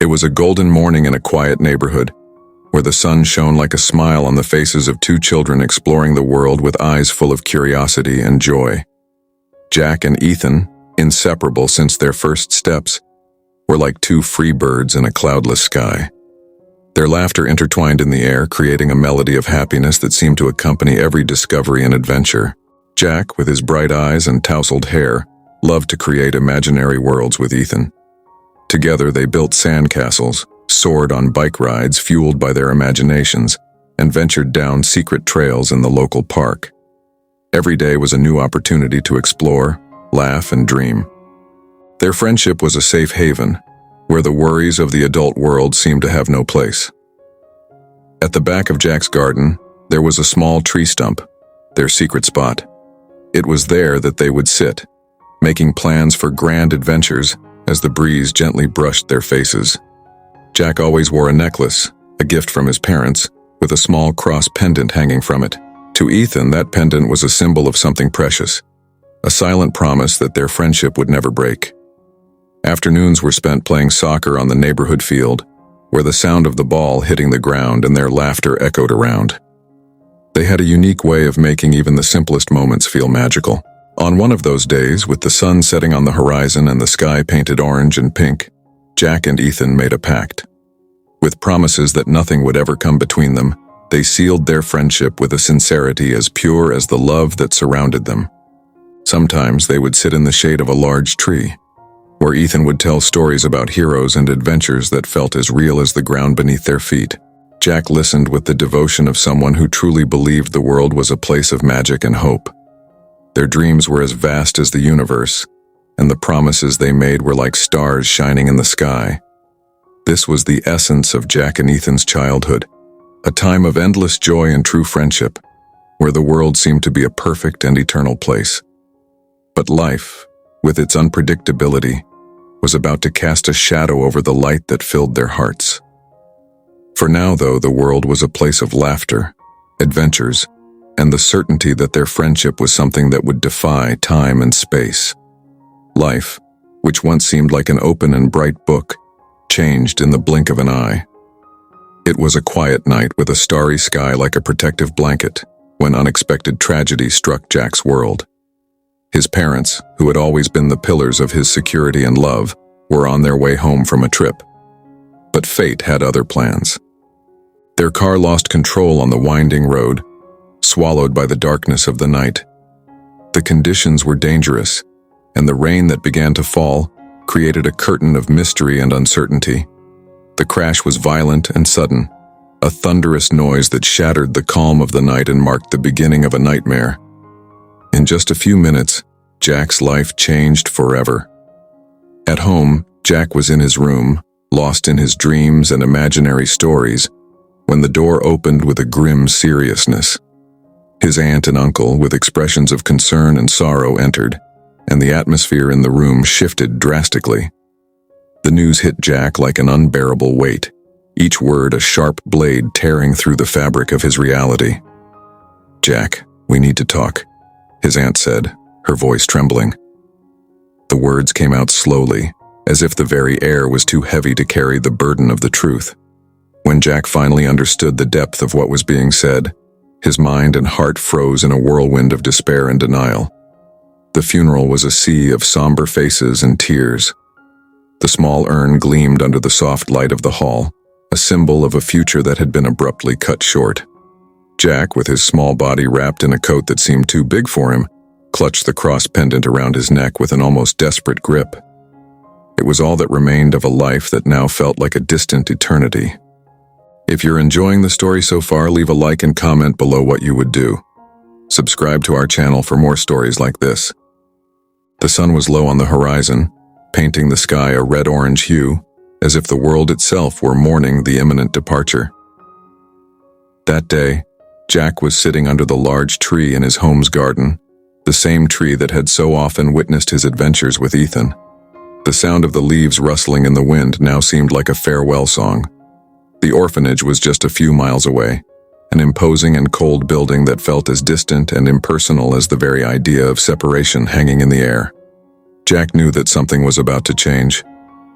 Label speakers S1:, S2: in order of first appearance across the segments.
S1: It was a golden morning in a quiet neighborhood, where the sun shone like a smile on the faces of two children exploring the world with eyes full of curiosity and joy. Jack and Ethan, inseparable since their first steps, were like two free birds in a cloudless sky. Their laughter intertwined in the air, creating a melody of happiness that seemed to accompany every discovery and adventure. Jack, with his bright eyes and tousled hair, loved to create imaginary worlds with Ethan. Together they built sandcastles, soared on bike rides fueled by their imaginations, and ventured down secret trails in the local park. Every day was a new opportunity to explore, laugh, and dream. Their friendship was a safe haven, where the worries of the adult world seemed to have no place. At the back of Jack's garden, there was a small tree stump, their secret spot. It was there that they would sit, making plans for grand adventures as the breeze gently brushed their faces. Jack always wore a necklace, a gift from his parents, with a small cross pendant hanging from it. To Ethan, that pendant was a symbol of something precious, a silent promise that their friendship would never break. Afternoons were spent playing soccer on the neighborhood field, where the sound of the ball hitting the ground and their laughter echoed around. They had a unique way of making even the simplest moments feel magical. On one of those days, with the sun setting on the horizon and the sky painted orange and pink, Jack and Ethan made a pact. With promises that nothing would ever come between them, they sealed their friendship with a sincerity as pure as the love that surrounded them. Sometimes they would sit in the shade of a large tree, where Ethan would tell stories about heroes and adventures that felt as real as the ground beneath their feet. Jack listened with the devotion of someone who truly believed the world was a place of magic and hope. Their dreams were as vast as the universe, and the promises they made were like stars shining in the sky. This was the essence of Jack and Ethan's childhood, a time of endless joy and true friendship, where the world seemed to be a perfect and eternal place. But life, with its unpredictability, was about to cast a shadow over the light that filled their hearts. For now, though, the world was a place of laughter, adventures, and the certainty that their friendship was something that would defy time and space. Life, which once seemed like an open and bright book, changed in the blink of an eye. It was a quiet night with a starry sky like a protective blanket when unexpected tragedy struck Jack's world. His parents, who had always been the pillars of his security and love, were on their way home from a trip. But fate had other plans. Their car lost control on the winding road, swallowed by the darkness of the night. The conditions were dangerous, and the rain that began to fall created a curtain of mystery and uncertainty. The crash was violent and sudden, a thunderous noise that shattered the calm of the night and marked the beginning of a nightmare. In just a few minutes, Jack's life changed forever. At home, Jack was in his room, lost in his dreams and imaginary stories, when the door opened with a grim seriousness. His aunt and uncle, with expressions of concern and sorrow, entered, and the atmosphere in the room shifted drastically. The news hit Jack like an unbearable weight, each word a sharp blade tearing through the fabric of his reality. "Jack, we need to talk," his aunt said, her voice trembling. The words came out slowly, as if the very air was too heavy to carry the burden of the truth. When Jack finally understood the depth of what was being said, his mind and heart froze in a whirlwind of despair and denial. The funeral was a sea of somber faces and tears. The small urn gleamed under the soft light of the hall, a symbol of a future that had been abruptly cut short. Jack, with his small body wrapped in a coat that seemed too big for him, clutched the cross pendant around his neck with an almost desperate grip. It was all that remained of a life that now felt like a distant eternity. If you're enjoying the story so far, leave a like and comment below what you would do. Subscribe to our channel for more stories like this. The sun was low on the horizon, painting the sky a red-orange hue, as if the world itself were mourning the imminent departure. That day, Jack was sitting under the large tree in his home's garden, the same tree that had so often witnessed his adventures with Ethan. The sound of the leaves rustling in the wind now seemed like a farewell song. The orphanage was just a few miles away, an imposing and cold building that felt as distant and impersonal as the very idea of separation hanging in the air. Jack knew that something was about to change.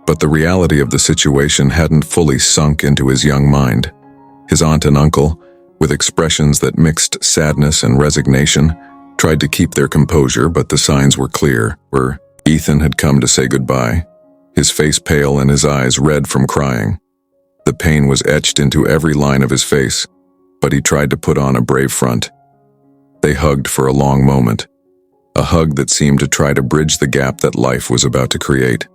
S1: But the reality of the situation hadn't fully sunk into his young mind. His aunt and uncle, with expressions that mixed sadness and resignation, tried to keep their composure, but the signs were clear. Ethan had come to say goodbye, his face pale and his eyes red from crying. The pain was etched into every line of his face, but he tried to put on a brave front. They hugged for a long moment, a hug that seemed to try to bridge the gap that life was about to create.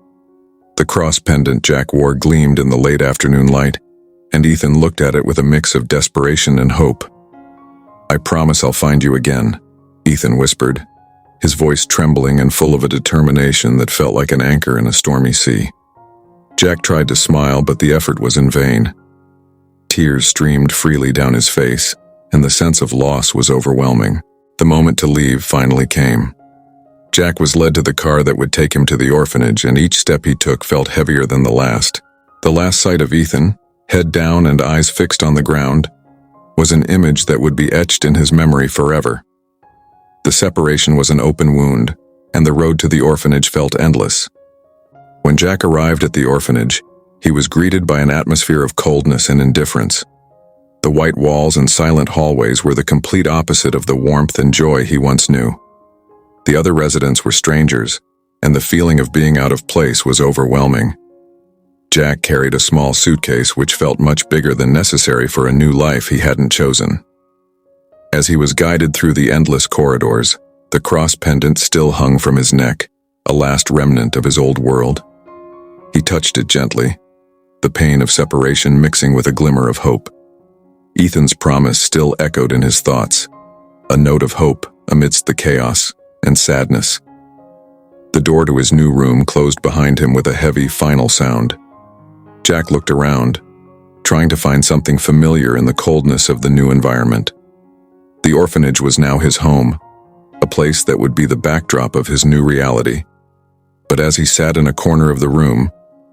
S1: The cross pendant Jack wore gleamed in the late afternoon light, and Ethan looked at it with a mix of desperation and hope. "I promise I'll find you again," Ethan whispered, his voice trembling and full of a determination that felt like an anchor in a stormy sea. Jack tried to smile, but the effort was in vain. Tears streamed freely down his face, and the sense of loss was overwhelming. The moment to leave finally came. Jack was led to the car that would take him to the orphanage, and each step he took felt heavier than the last. The last sight of Ethan, head down and eyes fixed on the ground, was an image that would be etched in his memory forever. The separation was an open wound, and the road to the orphanage felt endless. When Jack arrived at the orphanage, he was greeted by an atmosphere of coldness and indifference. The white walls and silent hallways were the complete opposite of the warmth and joy he once knew. The other residents were strangers, and the feeling of being out of place was overwhelming. Jack carried a small suitcase which felt much bigger than necessary for a new life he hadn't chosen. As he was guided through the endless corridors, the cross pendant still hung from his neck, a last remnant of his old world. He touched it gently, the pain of separation mixing with a glimmer of hope. Ethan's promise still echoed in his thoughts, a note of hope amidst the chaos and sadness. The door to his new room closed behind him with a heavy final sound. Jack looked around, trying to find something familiar in the coldness of the new environment. The orphanage was now his home, a place that would be the backdrop of his new reality. But as he sat in a corner of the room,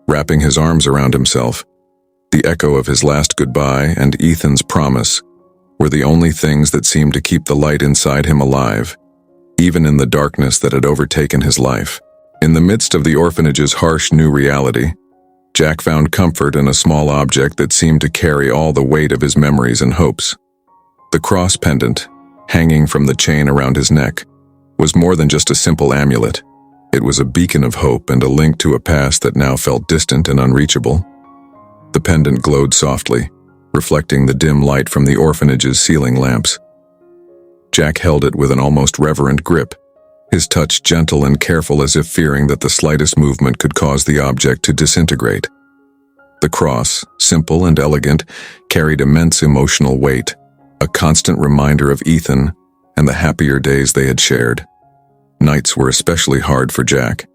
S1: wrapping his arms around himself, the echo of his last goodbye and Ethan's promise were the only things that seemed to keep the light inside him alive, even in the darkness that had overtaken his life. In the midst of the orphanage's harsh new reality, Jack found comfort in a small object that seemed to carry all the weight of his memories and hopes. The cross pendant, hanging from the chain around his neck, was more than just a simple amulet. It was a beacon of hope and a link to a past that now felt distant and unreachable. The pendant glowed softly, reflecting the dim light from the orphanage's ceiling lamps. Jack held it with an almost reverent grip, his touch gentle and careful as if fearing that the slightest movement could cause the object to disintegrate. The cross, simple and elegant, carried immense emotional weight, a constant reminder of Ethan and the happier days they had shared. Nights were especially hard for Jack.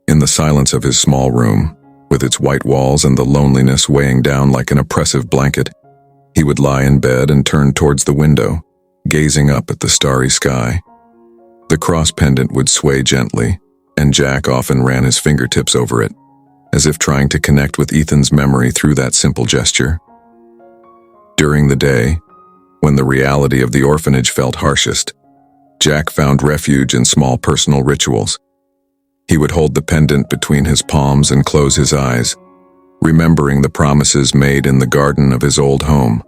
S1: In the silence of his small room, with its white walls and the loneliness weighing down like an oppressive blanket, he would lie in bed and turn towards the window, gazing up at the starry sky. The cross pendant would sway gently, and Jack often ran his fingertips over it, as if trying to connect with Ethan's memory through that simple gesture. During the day, when the reality of the orphanage felt harshest, Jack found refuge in small personal rituals. He would hold the pendant between his palms and close his eyes, remembering the promises made in the garden of his old home.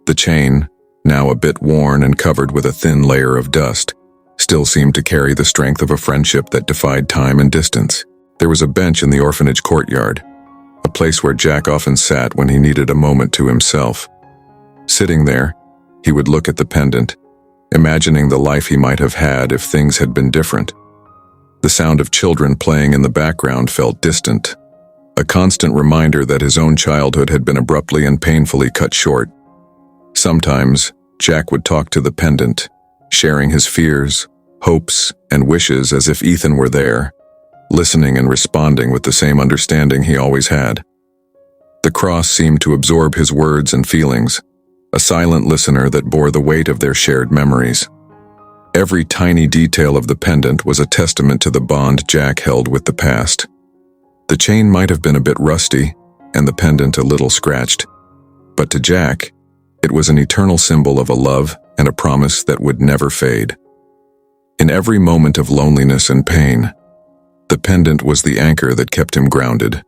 S1: The chain, now a bit worn and covered with a thin layer of dust, still seemed to carry the strength of a friendship that defied time and distance. There was a bench in the orphanage courtyard, a place where Jack often sat when he needed a moment to himself. Sitting there, he would look at the pendant, imagining the life he might have had if things had been different. The sound of children playing in the background felt distant, a constant reminder that his own childhood had been abruptly and painfully cut short. Sometimes, Jack would talk to the pendant, sharing his fears, hopes, and wishes as if Ethan were there, listening and responding with the same understanding he always had. The cross seemed to absorb his words and feelings, a silent listener that bore the weight of their shared memories. Every tiny detail of the pendant was a testament to the bond Jack held with the past. The chain might have been a bit rusty, and the pendant a little scratched, but to Jack, it was an eternal symbol of a love and a promise that would never fade. In every moment of loneliness and pain, The pendant was the anchor that kept him grounded,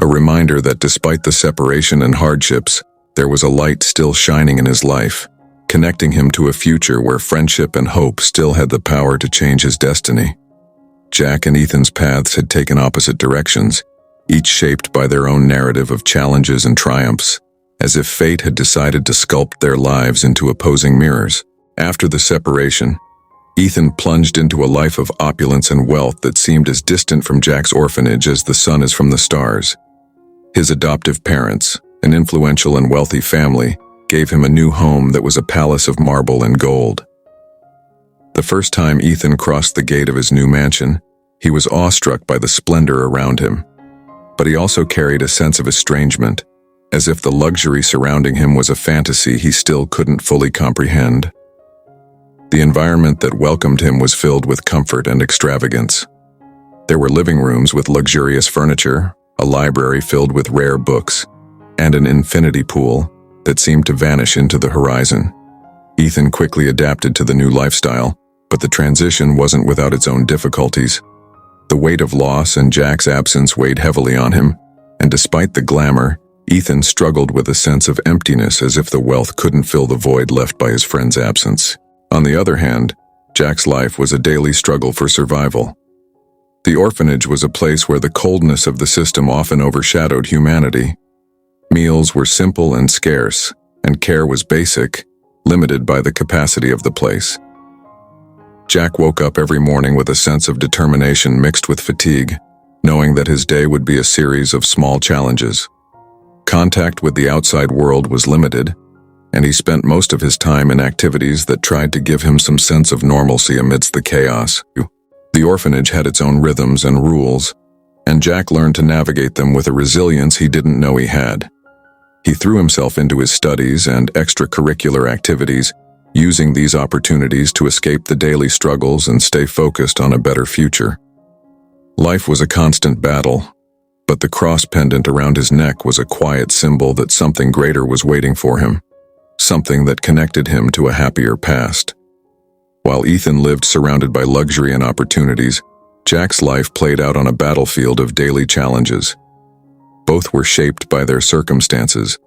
S1: a reminder that despite the separation and hardships, there was a light still shining in his life, connecting him to a future where friendship and hope still had the power to change his destiny. Jack and Ethan's paths had taken opposite directions, each shaped by their own narrative of challenges and triumphs, as if fate had decided to sculpt their lives into opposing mirrors. After the separation, Ethan plunged into a life of opulence and wealth that seemed as distant from Jack's orphanage as the sun is from the stars. His adoptive parents, an influential and wealthy family, gave him a new home that was a palace of marble and gold. The first time Ethan crossed the gate of his new mansion, he was awestruck by the splendor around him. But he also carried a sense of estrangement, as if the luxury surrounding him was a fantasy he still couldn't fully comprehend. The environment that welcomed him was filled with comfort and extravagance. There were living rooms with luxurious furniture, a library filled with rare books, and an infinity pool that seemed to vanish into the horizon. Ethan quickly adapted to the new lifestyle, but the transition wasn't without its own difficulties. The weight of loss and Jack's absence weighed heavily on him, and despite the glamour, Ethan struggled with a sense of emptiness as if the wealth couldn't fill the void left by his friend's absence. On the other hand, Jack's life was a daily struggle for survival. The orphanage was a place where the coldness of the system often overshadowed humanity. Meals were simple and scarce, and care was basic, limited by the capacity of the place. Jack woke up every morning with a sense of determination mixed with fatigue, knowing that his day would be a series of small challenges. Contact with the outside world was limited, and he spent most of his time in activities that tried to give him some sense of normalcy amidst the chaos. The orphanage had its own rhythms and rules, and Jack learned to navigate them with a resilience he didn't know he had. He threw himself into his studies and extracurricular activities, using these opportunities to escape the daily struggles and stay focused on a better future. Life was a constant battle, but the cross pendant around his neck was a quiet symbol that something greater was waiting for him, something that connected him to a happier past. While Ethan lived surrounded by luxury and opportunities, Jack's life played out on a battlefield of daily challenges. Both were shaped by their circumstances,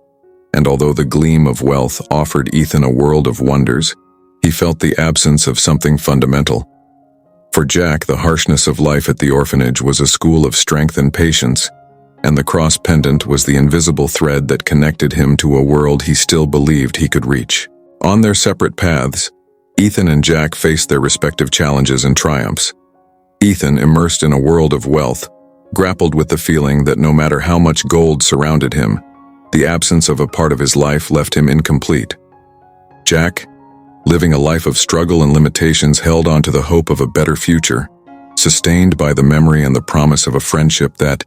S1: and although the gleam of wealth offered Ethan a world of wonders, he felt the absence of something fundamental. For Jack, the harshness of life at the orphanage was a school of strength and patience, and the cross pendant was the invisible thread that connected him to a world he still believed he could reach. On their separate paths, Ethan and Jack faced their respective challenges and triumphs. Ethan, immersed in a world of wealth, grappled with the feeling that no matter how much gold surrounded him, the absence of a part of his life left him incomplete. Jack, living a life of struggle and limitations, held on to the hope of a better future, sustained by the memory and the promise of a friendship that,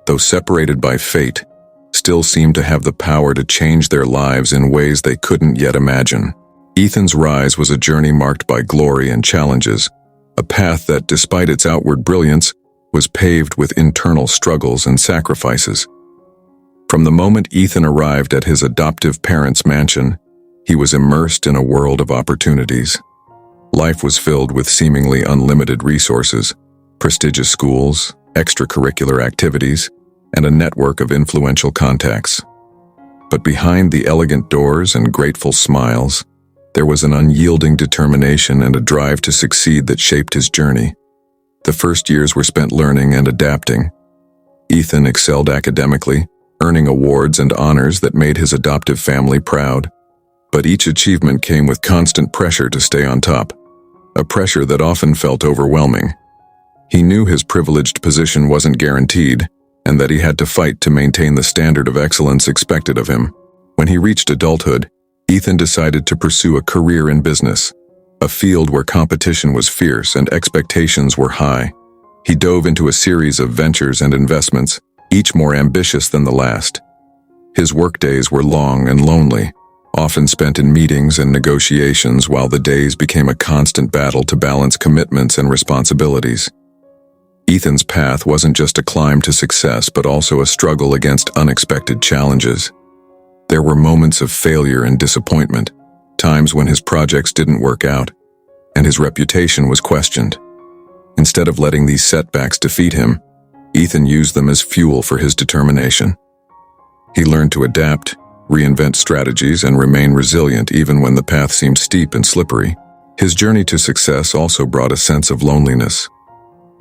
S1: though separated by fate, still seemed to have the power to change their lives in ways they couldn't yet imagine. Ethan's rise was a journey marked by glory and challenges, a path that, despite its outward brilliance, was paved with internal struggles and sacrifices. From the moment Ethan arrived at his adoptive parents' mansion, he was immersed in a world of opportunities. Life was filled with seemingly unlimited resources, prestigious schools, extracurricular activities, and a network of influential contacts. But behind the elegant doors and grateful smiles, there was an unyielding determination and a drive to succeed that shaped his journey. The first years were spent learning and adapting. Ethan excelled academically, earning awards and honors that made his adoptive family proud. But each achievement came with constant pressure to stay on top, a pressure that often felt overwhelming. He knew his privileged position wasn't guaranteed, and that he had to fight to maintain the standard of excellence expected of him. When he reached adulthood, Ethan decided to pursue a career in business, a field where competition was fierce and expectations were high. He dove into a series of ventures and investments, each more ambitious than the last. His workdays were long and lonely, often spent in meetings and negotiations, while the days became a constant battle to balance commitments and responsibilities. Ethan's path wasn't just a climb to success, but also a struggle against unexpected challenges. There were moments of failure and disappointment, times when his projects didn't work out, and his reputation was questioned. Instead of letting these setbacks defeat him, Ethan used them as fuel for his determination. He learned to adapt, reinvent strategies, and remain resilient even when the path seemed steep and slippery. His journey to success also brought a sense of loneliness.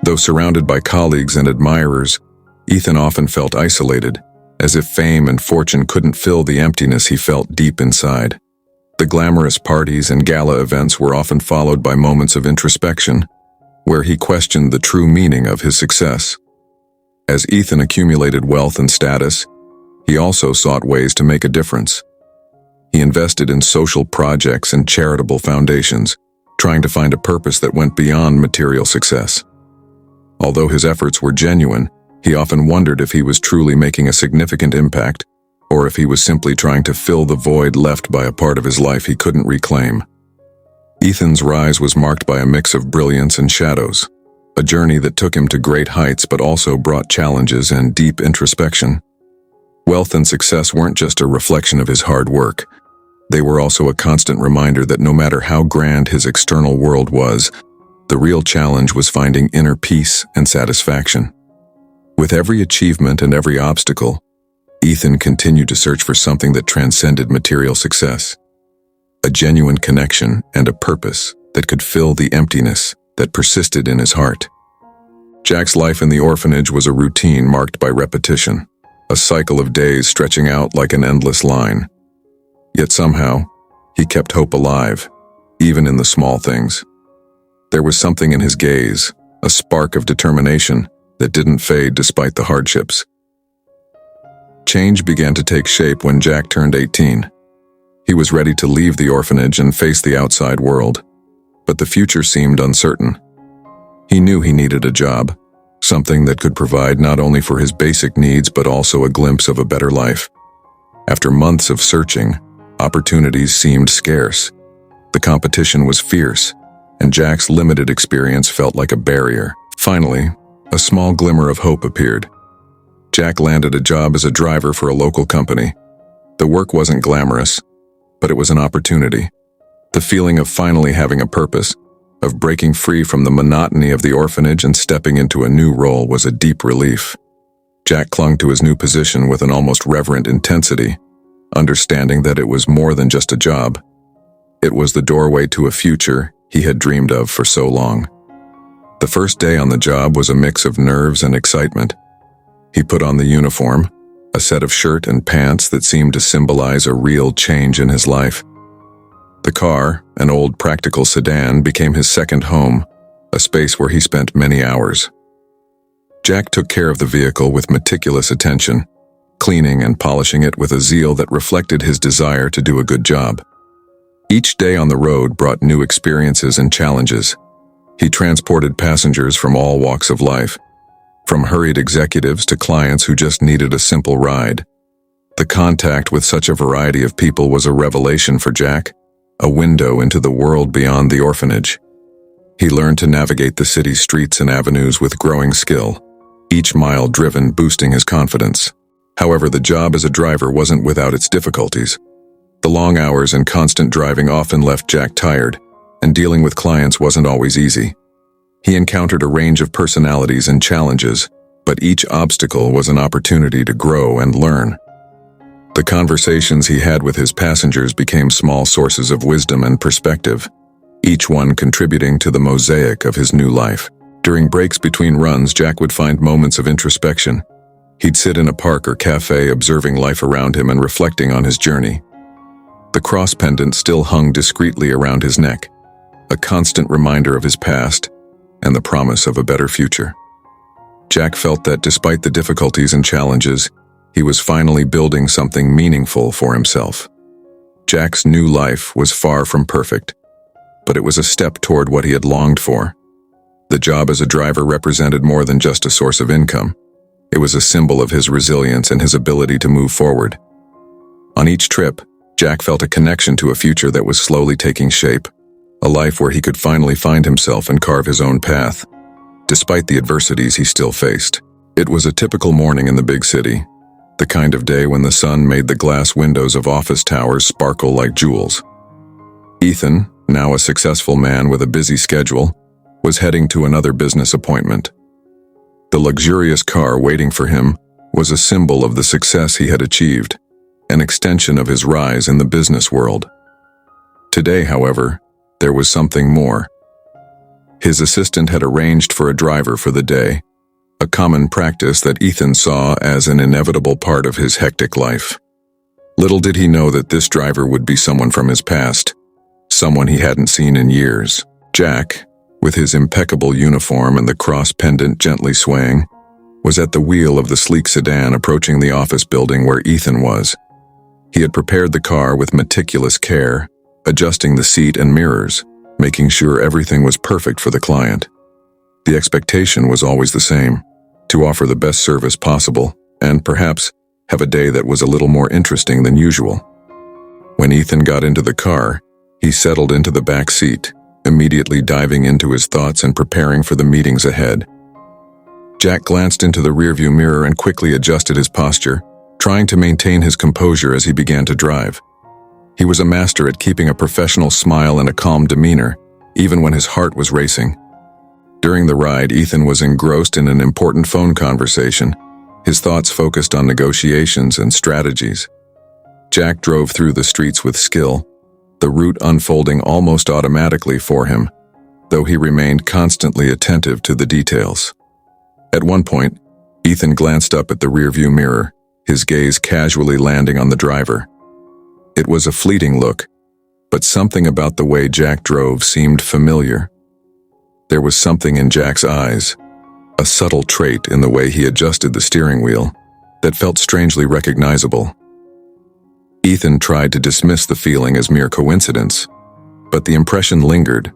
S1: Though surrounded by colleagues and admirers, Ethan often felt isolated, as if fame and fortune couldn't fill the emptiness he felt deep inside. The glamorous parties and gala events were often followed by moments of introspection, where he questioned the true meaning of his success. As Ethan accumulated wealth and status, he also sought ways to make a difference. He invested in social projects and charitable foundations, trying to find a purpose that went beyond material success. Although his efforts were genuine, he often wondered if he was truly making a significant impact, or if he was simply trying to fill the void left by a part of his life he couldn't reclaim. Ethan's rise was marked by a mix of brilliance and shadows, a journey that took him to great heights but also brought challenges and deep introspection. Wealth and success weren't just a reflection of his hard work. They were also a constant reminder that no matter how grand his external world was, the real challenge was finding inner peace and satisfaction. With every achievement and every obstacle, Ethan continued to search for something that transcended material success, a genuine connection and a purpose that could fill the emptiness that persisted in his heart. Jack's life in the orphanage was a routine marked by repetition, a cycle of days stretching out like an endless line. Yet somehow, he kept hope alive, even in the small things. There was something in his gaze, a spark of determination that didn't fade despite the hardships. Change began to take shape when Jack turned 18. He was ready to leave the orphanage and face the outside world, but the future seemed uncertain. He knew he needed a job, something that could provide not only for his basic needs but also a glimpse of a better life. After months of searching, opportunities seemed scarce. The competition was fierce, and Jack's limited experience felt like a barrier. Finally, a small glimmer of hope appeared. Jack landed a job as a driver for a local company. The work wasn't glamorous, but it was an opportunity. The feeling of finally having a purpose, of breaking free from the monotony of the orphanage and stepping into a new role was a deep relief. Jack clung to his new position with an almost reverent intensity, understanding that it was more than just a job. It was the doorway to a future he had dreamed of for so long. The first day on the job was a mix of nerves and excitement. He put on the uniform, a set of shirt and pants that seemed to symbolize a real change in his life. The car, an old practical sedan, became his second home, a space where he spent many hours. Jack took care of the vehicle with meticulous attention, cleaning and polishing it with a zeal that reflected his desire to do a good job. Each day on the road brought new experiences and challenges. He transported passengers from all walks of life, from hurried executives to clients who just needed a simple ride. The contact with such a variety of people was a revelation for Jack, a window into the world beyond the orphanage. He learned to navigate the city's streets and avenues with growing skill, each mile driven boosting his confidence. However, the job as a driver wasn't without its difficulties. The long hours and constant driving often left Jack tired, and dealing with clients wasn't always easy. He encountered a range of personalities and challenges, but each obstacle was an opportunity to grow and learn. The conversations he had with his passengers became small sources of wisdom and perspective, each one contributing to the mosaic of his new life. During breaks between runs, Jack would find moments of introspection. He'd sit in a park or cafe observing life around him and reflecting on his journey. The cross pendant still hung discreetly around his neck, a constant reminder of his past and the promise of a better future. Jack felt that despite the difficulties and challenges, he was finally building something meaningful for himself. Jack's new life was far from perfect, but it was a step toward what he had longed for. The job as a driver represented more than just a source of income. It was a symbol of his resilience and his ability to move forward. On each trip, Jack felt a connection to a future that was slowly taking shape, a life where he could finally find himself and carve his own path, despite the adversities he still faced. It was a typical morning in the big city, the kind of day when the sun made the glass windows of office towers sparkle like jewels. Ethan, now a successful man with a busy schedule, was heading to another business appointment. The luxurious car waiting for him was a symbol of the success he had achieved, an extension of his rise in the business world. Today, however, there was something more. His assistant had arranged for a driver for the day, a common practice that Ethan saw as an inevitable part of his hectic life. Little did he know that this driver would be someone from his past, someone he hadn't seen in years. Jack, with his impeccable uniform and the cross pendant gently swaying, was at the wheel of the sleek sedan approaching the office building where Ethan was. He had prepared the car with meticulous care, adjusting the seat and mirrors, making sure everything was perfect for the client. The expectation was always the same, to offer the best service possible, and perhaps have a day that was a little more interesting than usual. When Ethan got into the car, he settled into the back seat, immediately diving into his thoughts and preparing for the meetings ahead. Jack glanced into the rearview mirror and quickly adjusted his posture, trying to maintain his composure as he began to drive. He was a master at keeping a professional smile and a calm demeanor, even when his heart was racing. During the ride, Ethan was engrossed in an important phone conversation, his thoughts focused on negotiations and strategies. Jack drove through the streets with skill, the route unfolding almost automatically for him, though he remained constantly attentive to the details. At one point, Ethan glanced up at the rearview mirror, his gaze casually landing on the driver. It was a fleeting look, but something about the way Jack drove seemed familiar. There was something in Jack's eyes, a subtle trait in the way he adjusted the steering wheel, that felt strangely recognizable. Ethan tried to dismiss the feeling as mere coincidence, but the impression lingered,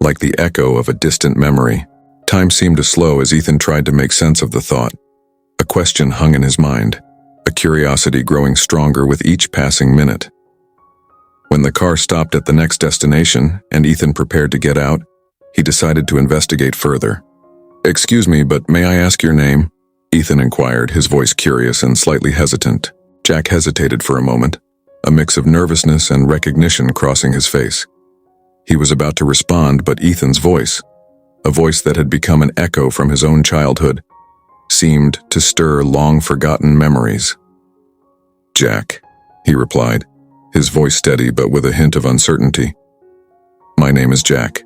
S1: like the echo of a distant memory. Time seemed to slow as Ethan tried to make sense of the thought. A question hung in his mind, a curiosity growing stronger with each passing minute. When the car stopped at the next destination and Ethan prepared to get out, he decided to investigate further. "Excuse me, but may I ask your name?" Ethan inquired, his voice curious and slightly hesitant. Jack hesitated for a moment, a mix of nervousness and recognition crossing his face. He was about to respond, but Ethan's voice, a voice that had become an echo from his own childhood, seemed to stir long-forgotten memories. "Jack," he replied, his voice steady but with a hint of uncertainty. "My name is Jack."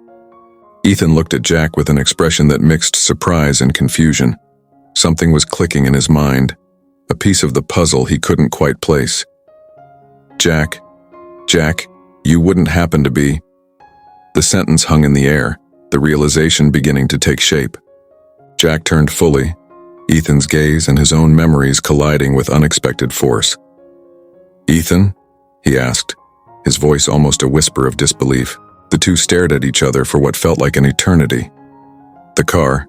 S1: Ethan looked at Jack with an expression that mixed surprise and confusion. Something was clicking in his mind, a piece of the puzzle he couldn't quite place. Jack, you wouldn't happen to be..." The sentence hung in the air, the realization beginning to take shape. Jack turned fully, Ethan's gaze and his own memories colliding with unexpected force. "Ethan?" he asked, his voice almost a whisper of disbelief. The two stared at each other for what felt like an eternity. The car,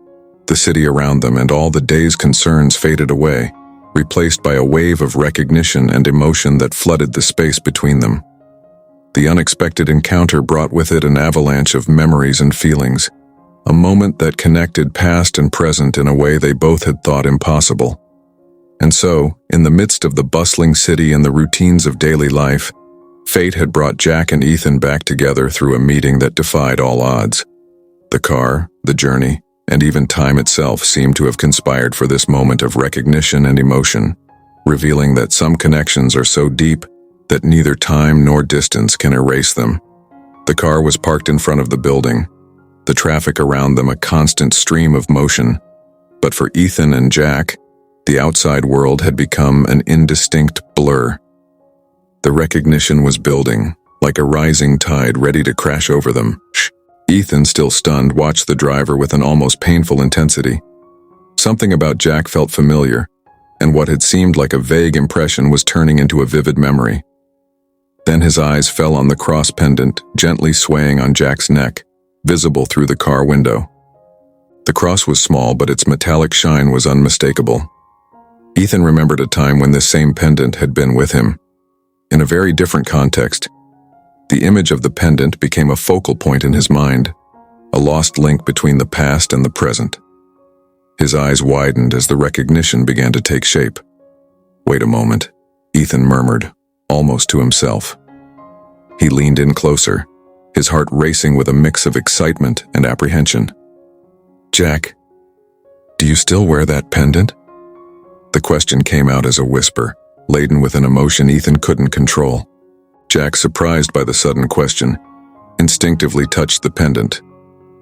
S1: the city around them, and all the day's concerns faded away, replaced by a wave of recognition and emotion that flooded the space between them. The unexpected encounter brought with it an avalanche of memories and feelings, a moment that connected past and present in a way they both had thought impossible. And so, in the midst of the bustling city and the routines of daily life, fate had brought Jack and Ethan back together through a meeting that defied all odds. The car, the journey, and even time itself seemed to have conspired for this moment of recognition and emotion, revealing that some connections are so deep that neither time nor distance can erase them. The car was parked in front of the building, the traffic around them a constant stream of motion, but for Ethan and Jack, the outside world had become an indistinct blur. The recognition was building, like a rising tide ready to crash over them. Ethan, still stunned, watched the driver with an almost painful intensity. Something about Jack felt familiar, and what had seemed like a vague impression was turning into a vivid memory. Then his eyes fell on the cross pendant, gently swaying on Jack's neck, visible through the car window. The cross was small, but its metallic shine was unmistakable. Ethan remembered a time when this same pendant had been with him. In a very different context, the image of the pendant became a focal point in his mind, a lost link between the past and the present. His eyes widened as the recognition began to take shape. "Wait a moment," Ethan murmured, almost to himself. He leaned in closer, his heart racing with a mix of excitement and apprehension. "Jack, do you still wear that pendant?" The question came out as a whisper, laden with an emotion Ethan couldn't control. Jack, surprised by the sudden question, instinctively touched the pendant,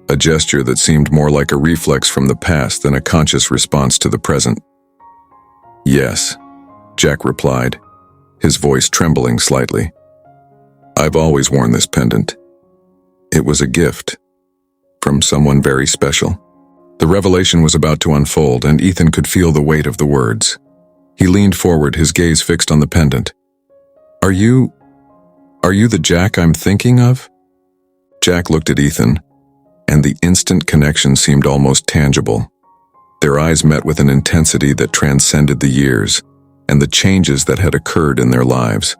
S1: a gesture that seemed more like a reflex from the past than a conscious response to the present. "Yes," Jack replied, his voice trembling slightly. "I've always worn this pendant. It was a gift from someone very special." The revelation was about to unfold, and Ethan could feel the weight of the words. He leaned forward, his gaze fixed on the pendant. Are you the Jack I'm thinking of?" Jack looked at Ethan, and the instant connection seemed almost tangible. Their eyes met with an intensity that transcended the years and the changes that had occurred in their lives.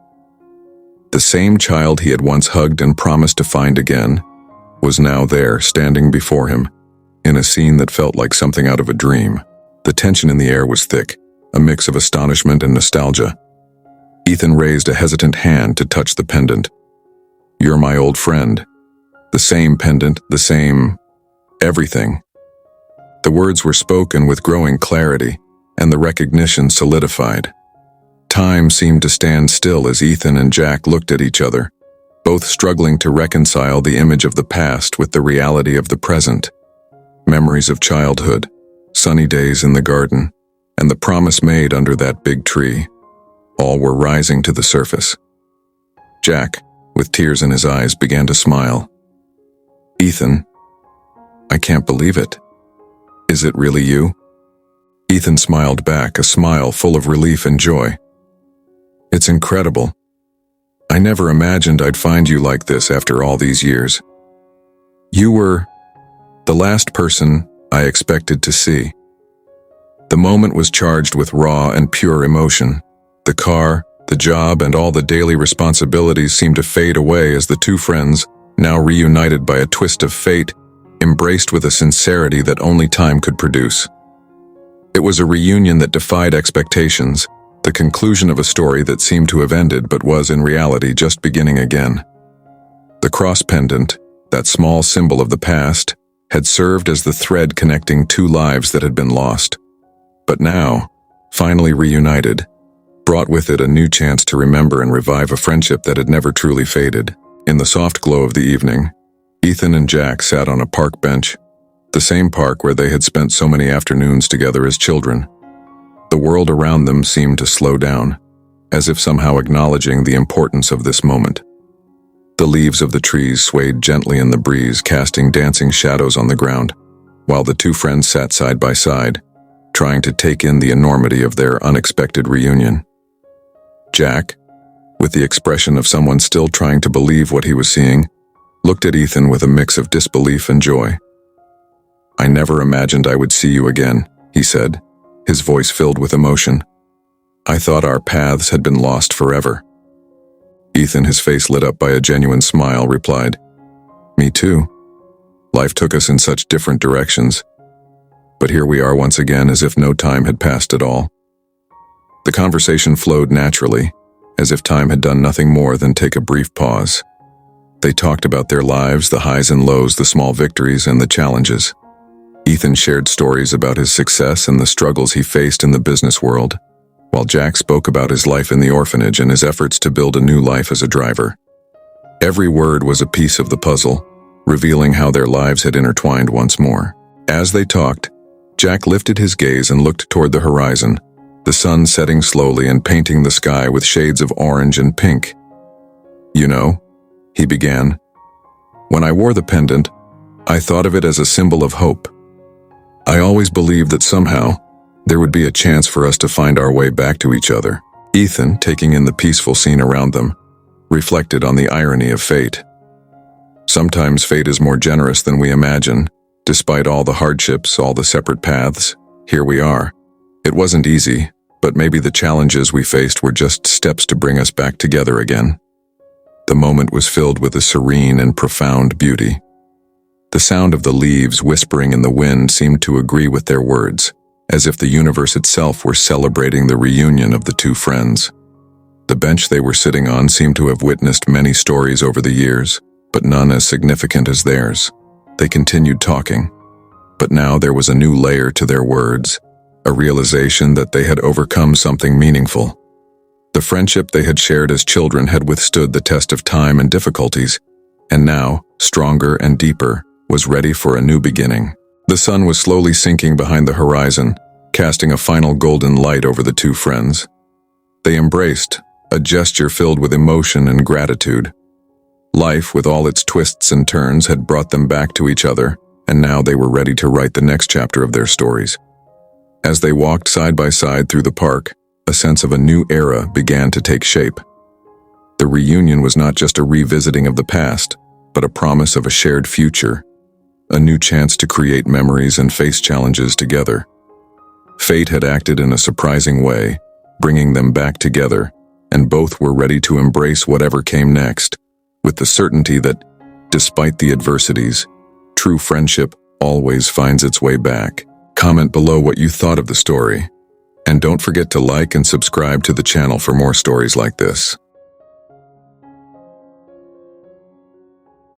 S1: The same child he had once hugged and promised to find again was now there, standing before him, in a scene that felt like something out of a dream. The tension in the air was thick, a mix of astonishment and nostalgia. Ethan raised a hesitant hand to touch the pendant. "You're my old friend." The same pendant, the same everything. The words were spoken with growing clarity, and the recognition solidified. Time seemed to stand still as Ethan and Jack looked at each other, both struggling to reconcile the image of the past with the reality of the present. Memories of childhood, sunny days in the garden, and the promise made under that big tree, all were rising to the surface. Jack, with tears in his eyes, began to smile. "Ethan, I can't believe it. Is it really you?" Ethan smiled back, a smile full of relief and joy. "It's incredible. I never imagined I'd find you like this after all these years. You were the last person I expected to see." The moment was charged with raw and pure emotion. The car, the job, and all the daily responsibilities seemed to fade away as the two friends, now reunited by a twist of fate, embraced with a sincerity that only time could produce. It was a reunion that defied expectations, the conclusion of a story that seemed to have ended but was in reality just beginning again. The cross pendant, that small symbol of the past, had served as the thread connecting two lives that had been lost. But now, finally reunited, brought with it a new chance to remember and revive a friendship that had never truly faded. In the soft glow of the evening, Ethan and Jack sat on a park bench, the same park where they had spent so many afternoons together as children. The world around them seemed to slow down, as if somehow acknowledging the importance of this moment. The leaves of the trees swayed gently in the breeze, casting dancing shadows on the ground, while the two friends sat side by side, trying to take in the enormity of their unexpected reunion. Jack, with the expression of someone still trying to believe what he was seeing, looked at Ethan with a mix of disbelief and joy. "I never imagined I would see you again," he said, his voice filled with emotion. "I thought our paths had been lost forever." Ethan, his face lit up by a genuine smile, replied, "Me too. Life took us in such different directions. But here we are once again, as if no time had passed at all." The conversation flowed naturally, as if time had done nothing more than take a brief pause. They talked about their lives, the highs and lows, the small victories and the challenges. Ethan shared stories about his success and the struggles he faced in the business world, while Jack spoke about his life in the orphanage and his efforts to build a new life as a driver. Every word was a piece of the puzzle, revealing how their lives had intertwined once more. As they talked, Jack lifted his gaze and looked toward the horizon, the sun setting slowly and painting the sky with shades of orange and pink. "You know," he began, "when I wore the pendant, I thought of it as a symbol of hope. I always believed that somehow there would be a chance for us to find our way back to each other." Ethan, taking in the peaceful scene around them, reflected on the irony of fate. Sometimes fate is more generous than we imagine. Despite all the hardships, all the separate paths, here we are. It wasn't easy, but maybe the challenges we faced were just steps to bring us back together again. The moment was filled with a serene and profound beauty. The sound of the leaves whispering in the wind seemed to agree with their words, as if the universe itself were celebrating the reunion of the two friends. The bench they were sitting on seemed to have witnessed many stories over the years, but none as significant as theirs. They continued talking, But now there was a new layer to their words, a realization that they had overcome something meaningful. The friendship they had shared as children had withstood the test of time and difficulties, and now, stronger and deeper, was ready for a new beginning. The sun was slowly sinking behind the horizon, casting a final golden light over the two friends. They embraced, a gesture filled with emotion and gratitude. Life, with all its twists and turns, had brought them back to each other, and now they were ready to write the next chapter of their stories. As they walked side by side through the park, a sense of a new era began to take shape. The reunion was not just a revisiting of the past, but a promise of a shared future, a new chance to create memories and face challenges together. Fate had acted in a surprising way, bringing them back together, and both were ready to embrace whatever came next, with the certainty that, despite the adversities, true friendship always finds its way back. Comment below what you thought of the story, and don't forget to like and subscribe to the channel for more stories like this.